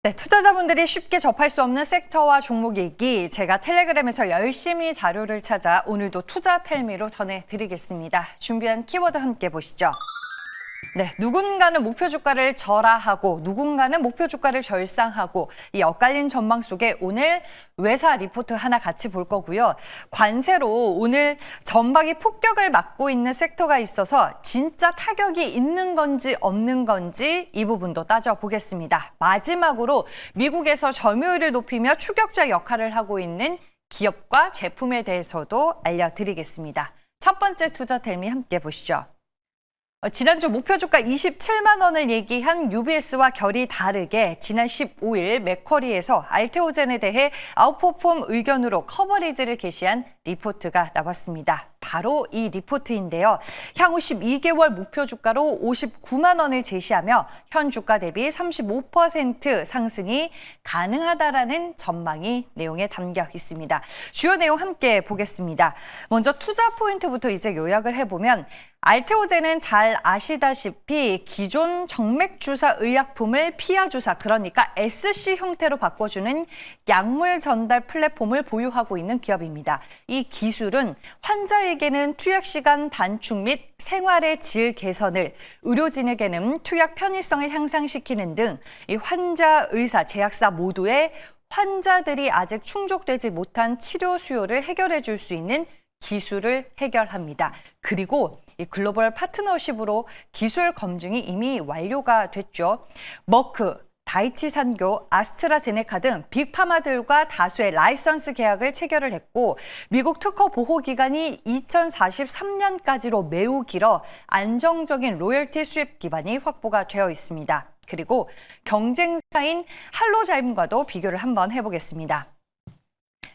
네, 투자자분들이 쉽게 접할 수 없는 섹터와 종목 얘기, 제가 텔레그램에서 열심히 자료를 찾아 오늘도 투자텔미로 전해드리겠습니다. 준비한 키워드 함께 보시죠. 네, 누군가는 목표 주가를 절하하고 누군가는 목표 주가를 절상하고 이 엇갈린 전망 속에 오늘 외사 리포트 하나 같이 볼 거고요. 관세로 오늘 전방이 폭격을 맞고 있는 섹터가 있어서 진짜 타격이 있는 건지 없는 건지 이 부분도 따져보겠습니다. 마지막으로 미국에서 점유율을 높이며 추격자 역할을 하고 있는 기업과 제품에 대해서도 알려드리겠습니다. 첫 번째 투자텔미 함께 보시죠. 지난주 목표 주가 27만 원을 얘기한 UBS와 결이 다르게 지난 15일 맥쿼리에서 알테오젠에 대해 아웃퍼폼 의견으로 커버리지를 게시한 리포트가 나왔습니다. 바로 이 리포트인데요. 향후 12개월 목표 주가로 59만 원을 제시하며 현 주가 대비 35% 상승이 가능하다라는 전망이 내용에 담겨 있습니다. 주요 내용 함께 보겠습니다. 먼저 투자 포인트부터 이제 요약을 해보면 알테오젠은 잘 아시다시피 기존 정맥주사 의약품을 피하주사, 그러니까 SC 형태로 바꿔주는 약물 전달 플랫폼을 보유하고 있는 기업입니다. 이 기술은 환자에게는 투약 시간 단축 및 생활의 질 개선을, 의료진에게는 투약 편의성을 향상시키는 등 이 환자, 의사, 제약사 모두의 환자들이 아직 충족되지 못한 치료 수요를 해결해 줄 수 있는 기술을 해결합니다. 그리고 이 글로벌 파트너십으로 기술 검증이 이미 완료가 됐죠. 머크, 다이치산교, 아스트라제네카 등 빅파마들과 다수의 라이선스 계약을 체결을 했고 미국 특허 보호 기간이 2043년까지로 매우 길어 안정적인 로열티 수입 기반이 확보가 되어 있습니다. 그리고 경쟁사인 할로자임과도 비교를 한번 해보겠습니다.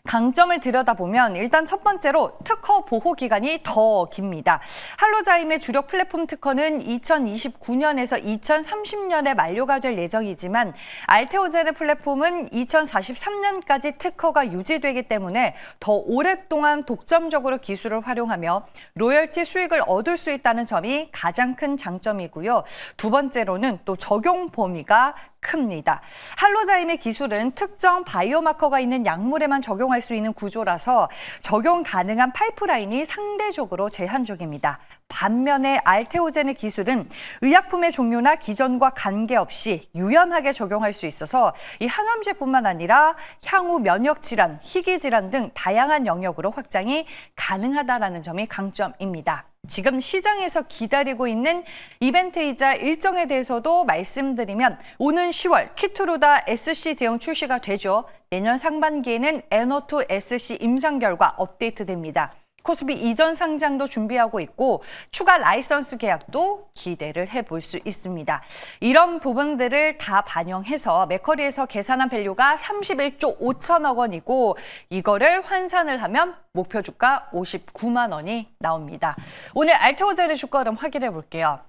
강점을 들여다보면 일단 첫 번째로 특허 보호 기간이 더 깁니다. 할로자임의 주력 플랫폼 특허는 2029년에서 2030년에 만료가 될 예정이지만 알테오젠의 플랫폼은 2043년까지 특허가 유지되기 때문에 더 오랫동안 독점적으로 기술을 활용하며 로열티 수익을 얻을 수 있다는 점이 가장 큰 장점이고요. 두 번째로는 또 적용 범위가 큽니다. 할로자임의 기술은 특정 바이오마커가 있는 약물에만 적용할 수 있는 구조라서 적용 가능한 파이프라인이 상대적으로 제한적입니다. 반면에 알테오젠의 기술은 의약품의 종류나 기전과 관계없이 유연하게 적용할 수 있어서 이 항암제뿐만 아니라 향후 면역질환, 희귀질환 등 다양한 영역으로 확장이 가능하다는 점이 강점입니다. 지금 시장에서 기다리고 있는 이벤트이자 일정에 대해서도 말씀드리면 오는 10월 키투루다 SC 제형 출시가 되죠. 내년 상반기에는 에너2 SC 임상 결과 업데이트됩니다. 코스피 이전 상장도 준비하고 있고 추가 라이선스 계약도 기대를 해볼 수 있습니다. 이런 부분들을 다 반영해서 맥쿼리에서 계산한 밸류가 31조 5천억 원이고 이거를 환산을 하면 목표 주가 59만 원이 나옵니다. 오늘 알테오젠의 주가 흐름 확인해 볼게요.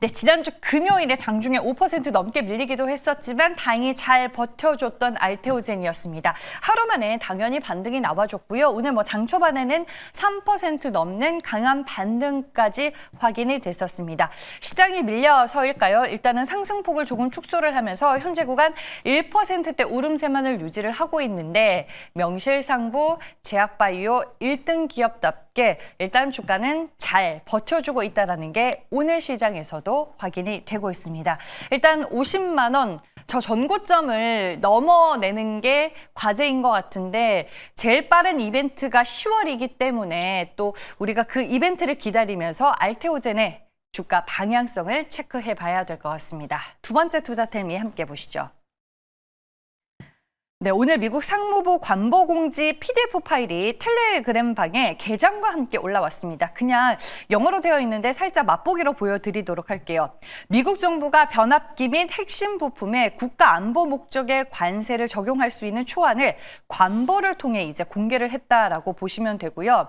네, 지난주 금요일에 장중에 5% 넘게 밀리기도 했었지만 다행히 잘 버텨줬던 알테오젠이었습니다. 하루 만에 당연히 반등이 나와줬고요. 오늘 장 초반에는 3% 넘는 강한 반등까지 확인이 됐었습니다. 시장이 밀려서일까요? 일단은 상승폭을 조금 축소를 하면서 현재 구간 1%대 오름세만을 유지를 하고 있는데 명실상부 제약바이오 1등 기업답게 일단 주가는 잘 버텨주고 있다는 게 오늘 시장에서도 확인이 되고 있습니다. 일단 50만 원, 저 전고점을 넘어내는 게 과제인 것 같은데 제일 빠른 이벤트가 10월이기 때문에 또 우리가 그 이벤트를 기다리면서 알테오젠의 주가 방향성을 체크해 봐야 될 것 같습니다. 두 번째 투자텔미 함께 보시죠. 네, 오늘 미국 상무부 관보공지 PDF 파일이 텔레그램 방에 게장과 함께 올라왔습니다. 그냥 영어로 되어 있는데 살짝 맛보기로 보여드리도록 할게요. 미국 정부가 변압기 및 핵심 부품에 국가 안보 목적의 관세를 적용할 수 있는 초안을 관보를 통해 이제 공개를 했다라고 보시면 되고요.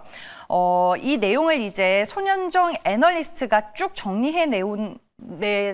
이 내용을 이제 손현정 애널리스트가 쭉 정리해 내온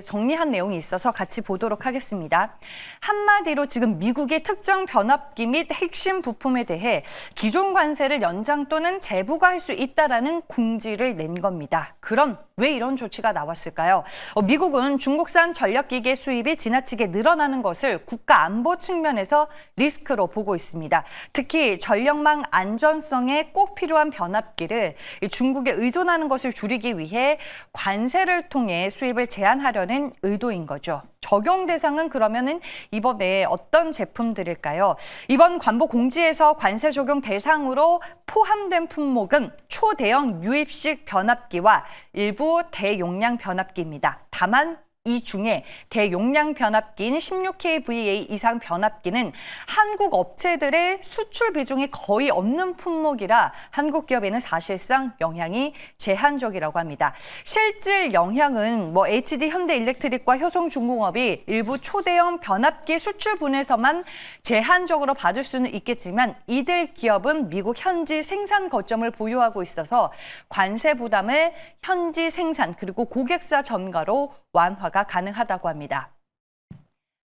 정리한 내용이 있어서 같이 보도록 하겠습니다. 한마디로 지금 미국의 특정 변압기 및 핵심 부품에 대해 기존 관세를 연장 또는 재부과할 수 있다라는 공지를 낸 겁니다. 그럼 왜 이런 조치가 나왔을까요? 미국은 중국산 전력기계 수입이 지나치게 늘어나는 것을 국가 안보 측면에서 리스크로 보고 있습니다. 특히 전력망 안전성에 꼭 필요한 변압기를 중국에 의존하는 것을 줄이기 위해 관세를 통해 수입을 제한하려는 의도인 거죠. 적용 대상은 그러면은 이번에 어떤 제품들일까요? 이번 관보 공지에서 관세 적용 대상으로 포함된 품목은 초대형 유입식 변압기와 일부 대용량 변압기입니다. 다만 이 중에 대용량 변압기인 16kVA 이상 변압기는 한국 업체들의 수출 비중이 거의 없는 품목이라 한국 기업에는 사실상 영향이 제한적이라고 합니다. 실질 영향은 HD 현대일렉트릭과 효성중공업이 일부 초대형 변압기 수출 분에서만 제한적으로 받을 수는 있겠지만 이들 기업은 미국 현지 생산 거점을 보유하고 있어서 관세 부담을 현지 생산 그리고 고객사 전가로 완화가 가능하다고 합니다.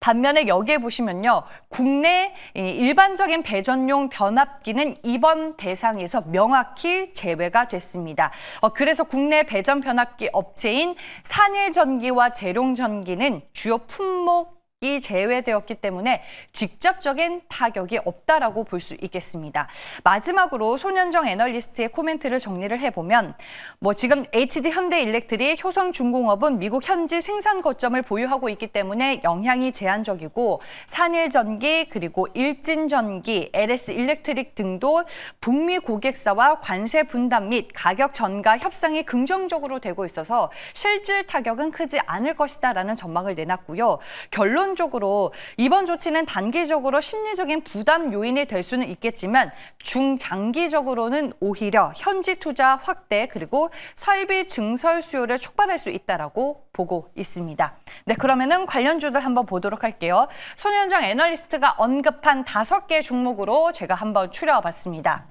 반면에 여기에 보시면요. 국내 일반적인 배전용 변압기는 이번 대상에서 명확히 제외가 됐습니다. 그래서 국내 배전 변압기 업체인 산일전기와 재룡전기는 주요 품목이 제외되었기 때문에 직접적인 타격이 없다라고 볼 수 있겠습니다. 마지막으로 손현정 애널리스트의 코멘트를 정리를 해보면 지금 HD 현대일렉트릭, 효성중공업은 미국 현지 생산 거점을 보유하고 있기 때문에 영향이 제한적이고 산일전기 그리고 일진전기, LS일렉트릭 등도 북미 고객사와 관세 분담 및 가격 전가 협상이 긍정적으로 되고 있어서 실질 타격은 크지 않을 것이다라는 전망을 내놨고요. 결론적으로 이번 조치는 단기적으로 심리적인 부담 요인이 될 수는 있겠지만 중장기적으로는 오히려 현지 투자 확대 그리고 설비 증설 수요를 촉발할 수 있다라고 보고 있습니다. 네, 그러면은 관련주들 한번 보도록 할게요. 손현정 애널리스트가 언급한 5개 종목으로 제가 한번 추려봤습니다.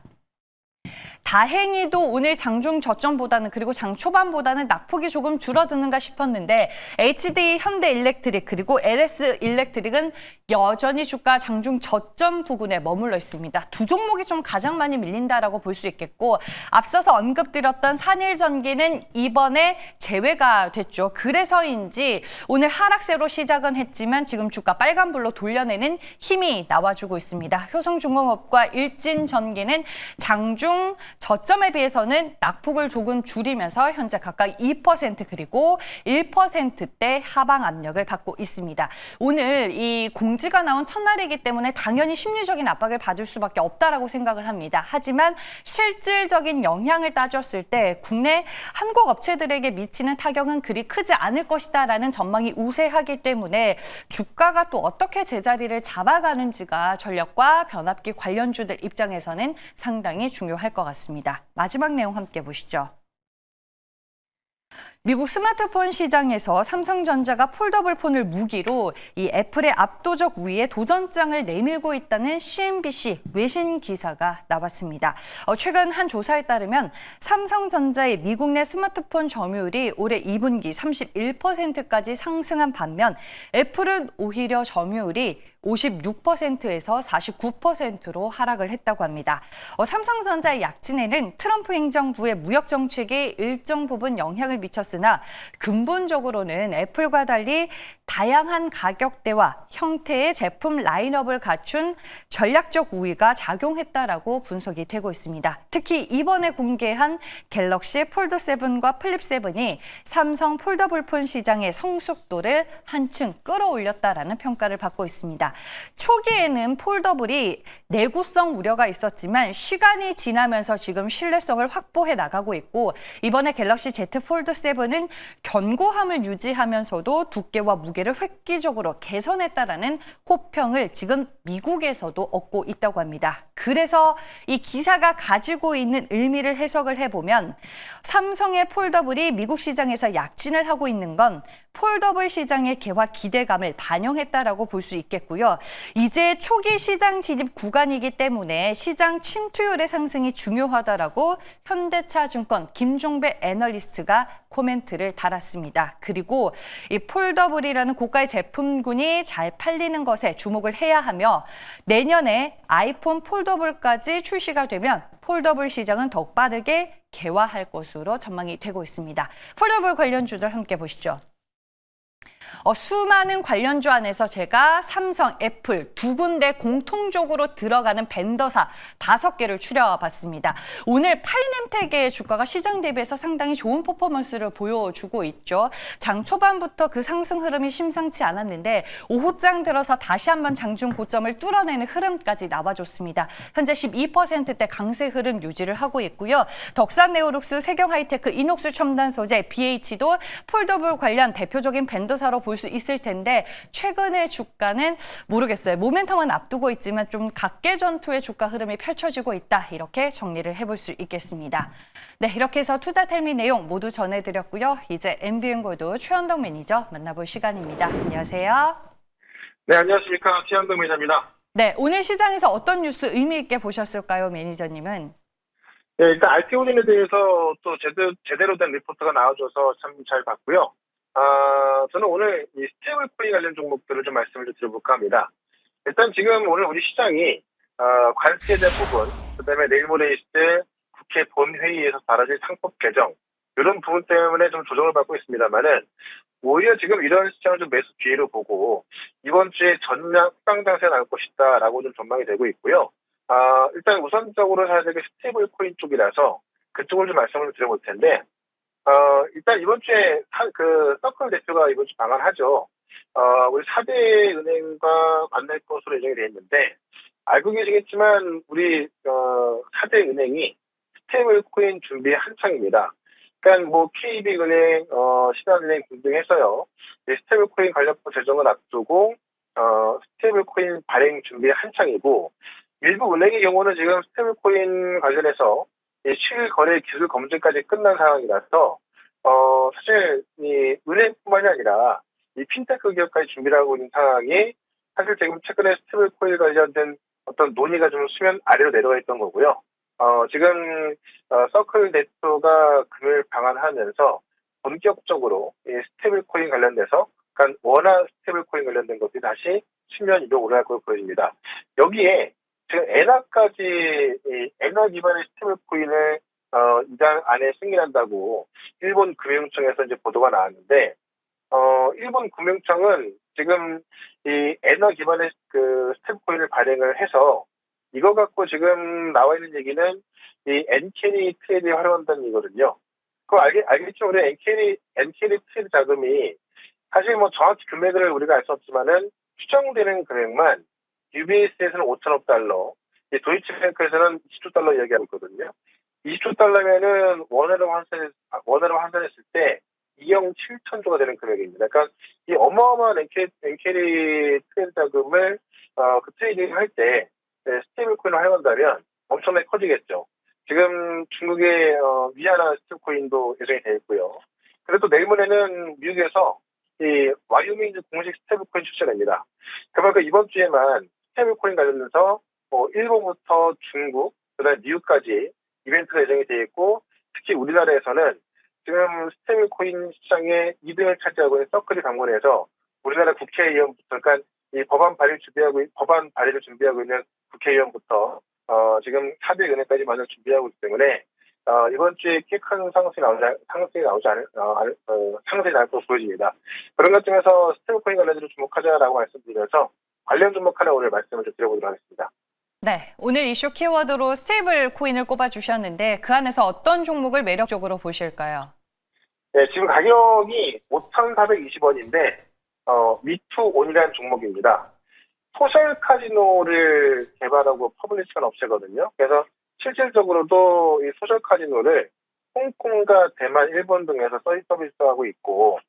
다행히도 오늘 장중 저점보다는 그리고 장 초반보다는 낙폭이 조금 줄어드는가 싶었는데 HD 현대일렉트릭 그리고 LS일렉트릭은 여전히 주가 장중 저점 부근에 머물러 있습니다. 두 종목이 좀 가장 많이 밀린다라고 볼 수 있겠고 앞서서 언급드렸던 산일전기는 이번에 제외가 됐죠. 그래서인지 오늘 하락세로 시작은 했지만 지금 주가 빨간불로 돌려내는 힘이 나와주고 있습니다. 효성중공업과 일진전기는 장중 저점에 비해서는 낙폭을 조금 줄이면서 현재 각각 2% 그리고 1%대 하방 압력을 받고 있습니다. 오늘 이 공지가 나온 첫날이기 때문에 당연히 심리적인 압박을 받을 수밖에 없다라고 생각을 합니다. 하지만 실질적인 영향을 따졌을 때 국내 한국 업체들에게 미치는 타격은 그리 크지 않을 것이다라는 전망이 우세하기 때문에 주가가 또 어떻게 제자리를 잡아가는지가 전력과 변압기 관련주들 입장에서는 상당히 중요할 것 같습니다. 마지막 내용 함께 보시죠. 미국 스마트폰 시장에서 삼성전자가 폴더블 폰을 무기로 이 애플의 압도적 우위에 도전장을 내밀고 있다는 CNBC 외신 기사가 나왔습니다. 최근 한 조사에 따르면 삼성전자의 미국 내 스마트폰 점유율이 올해 2분기 31%까지 상승한 반면 애플은 오히려 점유율이 56%에서 49%로 하락을 했다고 합니다. 삼성전자의 약진에는 트럼프 행정부의 무역 정책이 일정 부분 영향을 미쳤으나 근본적으로는 애플과 달리 다양한 가격대와 형태의 제품 라인업을 갖춘 전략적 우위가 작용했다라고 분석이 되고 있습니다. 특히 이번에 공개한 갤럭시 폴드 7과 플립 7이 삼성 폴더블폰 시장의 성숙도를 한층 끌어올렸다라는 평가를 받고 있습니다. 초기에는 폴더블이 내구성 우려가 있었지만 시간이 지나면서 지금 신뢰성을 확보해 나가고 있고 이번에 갤럭시 Z 폴드 7은 견고함을 유지하면서도 두께와 무게를 획기적으로 개선했다라는 호평을 지금 미국에서도 얻고 있다고 합니다. 그래서 이 기사가 가지고 있는 의미를 해석을 해보면 삼성의 폴더블이 미국 시장에서 약진을 하고 있는 건 폴더블 시장의 개화 기대감을 반영했다라고 볼 수 있겠고요. 이제 초기 시장 진입 구간이기 때문에 시장 침투율의 상승이 중요하다라고 현대차증권 김종배 애널리스트가 코멘트를 달았습니다. 그리고 이 폴더블이라는 고가의 제품군이 잘 팔리는 것에 주목을 해야 하며 내년에 아이폰 폴더블까지 출시가 되면 폴더블 시장은 더욱 빠르게 개화할 것으로 전망이 되고 있습니다. 폴더블 관련주들 함께 보시죠. 수많은 관련주 안에서 제가 삼성, 애플 두 군데 공통적으로 들어가는 벤더사 5개를 추려봤습니다. 오늘 파이nem텍의 주가가 시장 대비해서 상당히 좋은 퍼포먼스를 보여주고 있죠. 장 초반부터 그 상승 흐름이 심상치 않았는데 오후장 들어서 다시 한번 장중 고점을 뚫어내는 흐름까지 나와줬습니다. 현재 12%대 강세 흐름 유지를 하고 있고요. 덕산네오룩스, 세경하이테크, 이녹스 첨단 소재, BH도 폴더블 관련 대표적인 벤더사로 볼 수 있을 텐데 최근의 주가는 모르겠어요. 모멘텀은 앞두고 있지만 좀 각계전투의 주가 흐름이 펼쳐지고 있다. 이렇게 정리를 해볼 수 있겠습니다. 네, 이렇게 해서 투자텔미 내용 모두 전해드렸고요. 이제 MBN골드 최현동 매니저 만나볼 시간입니다. 안녕하세요. 네, 안녕하십니까. 최현동 매니저입니다. 네, 오늘 시장에서 어떤 뉴스 의미 있게 보셨을까요, 매니저님은? 네, 일단 RT올린에 대해서 또 제대로 된 리포트가 나와줘서 참 잘 봤고요. 저는 오늘 이 스테이블 코인 관련 종목들을 좀 말씀을 좀 드려볼까 합니다. 일단 지금 오늘 우리 시장이, 관세에 대한 부분, 그 다음에 내일 모레 있을 때 국회 본회의에서 벌어질 상법 개정, 이런 부분 때문에 좀 조정을 받고 있습니다만은, 오히려 지금 이런 시장을 좀 매수 기회로 보고, 이번 주에 전량 후방 장세가 나올 것이다라고 좀 전망이 되고 있고요. 일단 우선적으로 사야 될 게 스테이블 코인 쪽이라서 그쪽을 좀 말씀을 드려볼 텐데, 일단 이번 주에 서클 대표가 이번 주 방한하죠. 우리 4대 은행과 만날 것으로 예정이 되어 있는데, 알고 계시겠지만, 우리, 4대 은행이 스테이블 코인 준비 한창입니다. 그러니까 뭐, KB은행, 신한은행 등등 해서요. 스테이블 코인 관련법 제정을 앞두고, 스테이블 코인 발행 준비 한창이고, 일부 은행의 경우는 지금 스테이블 코인 관련해서 실거래 기술 검증까지 끝난 상황이라서, 사실, 이 은행뿐만이 아니라, 이 핀테크 기업까지 준비를 하고 있는 상황이, 사실 지금 최근에 스테이블 코인 관련된 어떤 논의가 좀 수면 아래로 내려가 있던 거고요. 지금, 서클 대표가 금요일 방한하면서, 본격적으로 이 스테이블 코인 관련돼서, 그러니까 원화 스테이블 코인 관련된 것들이 다시 수면 위로 올라갈 것으로 보여집니다. 여기에, 지금 엔화 기반의 스테이블 코인을 이달 안에 승인한다고 일본 금융청에서 이제 보도가 나왔는데, 일본 금융청은 지금 이 엔화 기반의 그 스테이블 코인을 발행을 해서 이거 갖고 지금 나와 있는 얘기는 이 엔캐리 트레이드에 활용한다는 얘기거든요. 그거 알겠죠? 우리 엔캐리 트레이드 자금이 사실 뭐 정확히 금액을 우리가 알 수 없지만은 추정되는 금액만 UBS에서는 5천억 달러, 도이치뱅크에서는 20조 달러 이야기하고 있거든요. 20조 달러면은 원화로 환산했을 때 2억 7천조가 되는 금액입니다. 그러니까 이 어마어마한 엔캐리 트레이드 자금을 그 트레이딩 할 때 스테이블 코인을 활용한다면 엄청나게 커지겠죠. 지금 중국의 위안화 스테이블 코인도 예정이 되어 있고요. 그래도 내일 모레는 미국에서 이 와이오밍 공식 스테이블 코인 출시됩니다. 그러니까 이번 주에만 스테이블 코인 관련해서 일본부터 중국, 그다음에 미국까지 이벤트가 예정이 되어 있고, 특히 우리나라에서는 지금 스테이블 코인 시장의 2등을 차지하고 있는 서클이 방문해서 우리나라 국회의원부터, 그러니까 이 법안 발의를 준비하고 있는 국회의원부터 지금 4대 은행까지 먼저 준비하고 있기 때문에 이번 주에 꽤 큰 상승이 나올 것으로 보여집니다. 그런 것 중에서 스테이블 코인 관련해서 주목하자라고 말씀드려서 관련 종목 하나 오늘 말씀을 좀 드려보도록 하겠습니다. 네, 오늘 이슈 키워드로 스테이블 코인을 꼽아주셨는데 그 안에서 어떤 종목을 매력적으로 보실까요? 네, 지금 가격이 5,420원인데 미투온이라는 종목입니다. 소셜 카지노를 개발하고 퍼블리싱한 업체거든요. 그래서 실질적으로도 이 소셜 카지노를 홍콩과 대만, 일본 등에서 서비스하고 있고,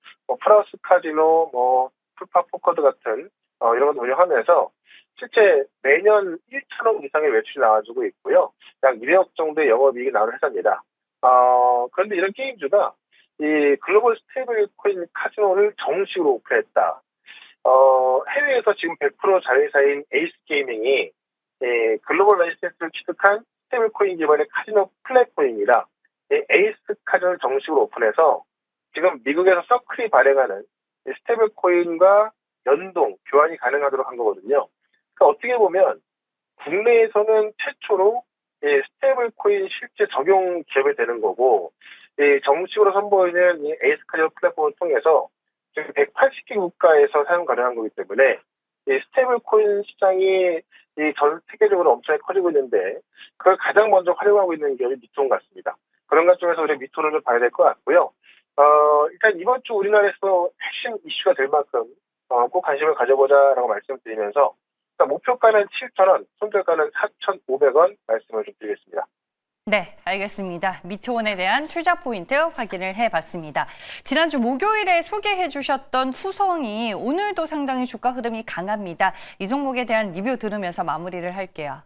플러스 카지노, 풀파 포커드 같은 이런 것도 운영하면서 실제 매년 1천억 이상의 매출이 나와주고 있고요. 약 200억 정도의 영업이익이 나오는 회사입니다. 그런데 이런 게임주가 이 글로벌 스테이블 코인 카지노를 정식으로 오픈했다. 해외에서 지금 100% 자회사인 에이스 게이밍이 글로벌 라이센스를 취득한 스테이블 코인 기반의 카지노 플랫폼입니다. 에이스 카지노를 정식으로 오픈해서 지금 미국에서 서클이 발행하는 스테이블 코인과 연동, 교환이 가능하도록 한 거거든요. 그러니까 어떻게 보면 국내에서는 최초로 스테이블 코인 실제 적용 기업이 되는 거고, 정식으로 선보이는 이 에이스 카지노 플랫폼을 통해서 지금 180개 국가에서 사용 가능한 거기 때문에 이 스테이블 코인 시장이 전 세계적으로 엄청 커지고 있는데 그걸 가장 먼저 활용하고 있는 기업이 미톤 같습니다. 그런 관점에서 우리 미톤을 좀 봐야 될 것 같고요. 일단 이번 주 우리나라에서 핵심 이슈가 될 만큼 꼭 관심을 가져보자라고 말씀드리면서 목표가는 7,000원, 손절가는 4,500원 말씀을 좀 드리겠습니다. 네, 알겠습니다. 미트온에 대한 투자 포인트 확인을 해봤습니다. 지난주 목요일에 소개해 주셨던 후성이 오늘도 상당히 주가 흐름이 강합니다. 이 종목에 대한 리뷰 들으면서 마무리를 할게요.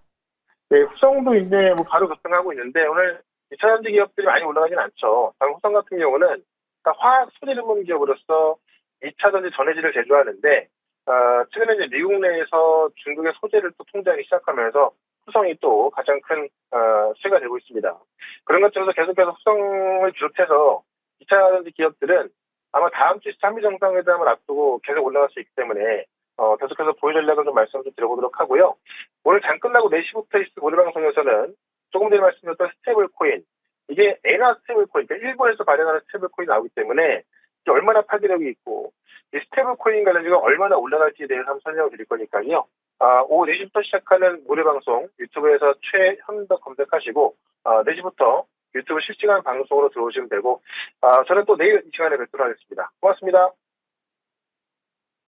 네, 후성도 이제 바로 급등하고 있는데 오늘 2차 전지 기업들이 많이 올라가진 않죠. 다만 후성 같은 경우는 화학 소재 전문 기업으로서 2차 전지 전해질을 제조하는데 최근에 이제 미국 내에서 중국의 소재를 또 통제하기 시작하면서 후성이 또 가장 큰 수혜가 되고 있습니다. 그런 것처럼 계속해서 후성을 비롯해서 2차 전지 기업들은 아마 다음 주 한미 정상회담을 앞두고 계속 올라갈 수 있기 때문에 계속해서 보유 전략을 좀 말씀을 드려보도록 하고요. 오늘 장 끝나고 4시부터 있을 오늘 방송에서는 조금 전에 말씀드렸던 스테이블 코인, 이게 엔화 스테이블 코인, 그러니까 일본에서 발행하는 스테이블 코인이 나오기 때문에 이게 얼마나 파괴력이 있고 이 스테이블 코인 관련주가 얼마나 올라갈지에 대해서 한번 설명을 드릴 거니까요. 오후 4시부터 시작하는 무료 방송 유튜브에서 최현덕 검색하시고 4시부터 유튜브 실시간 방송으로 들어오시면 되고 저는 또 내일 이 시간에 뵙도록 하겠습니다. 고맙습니다.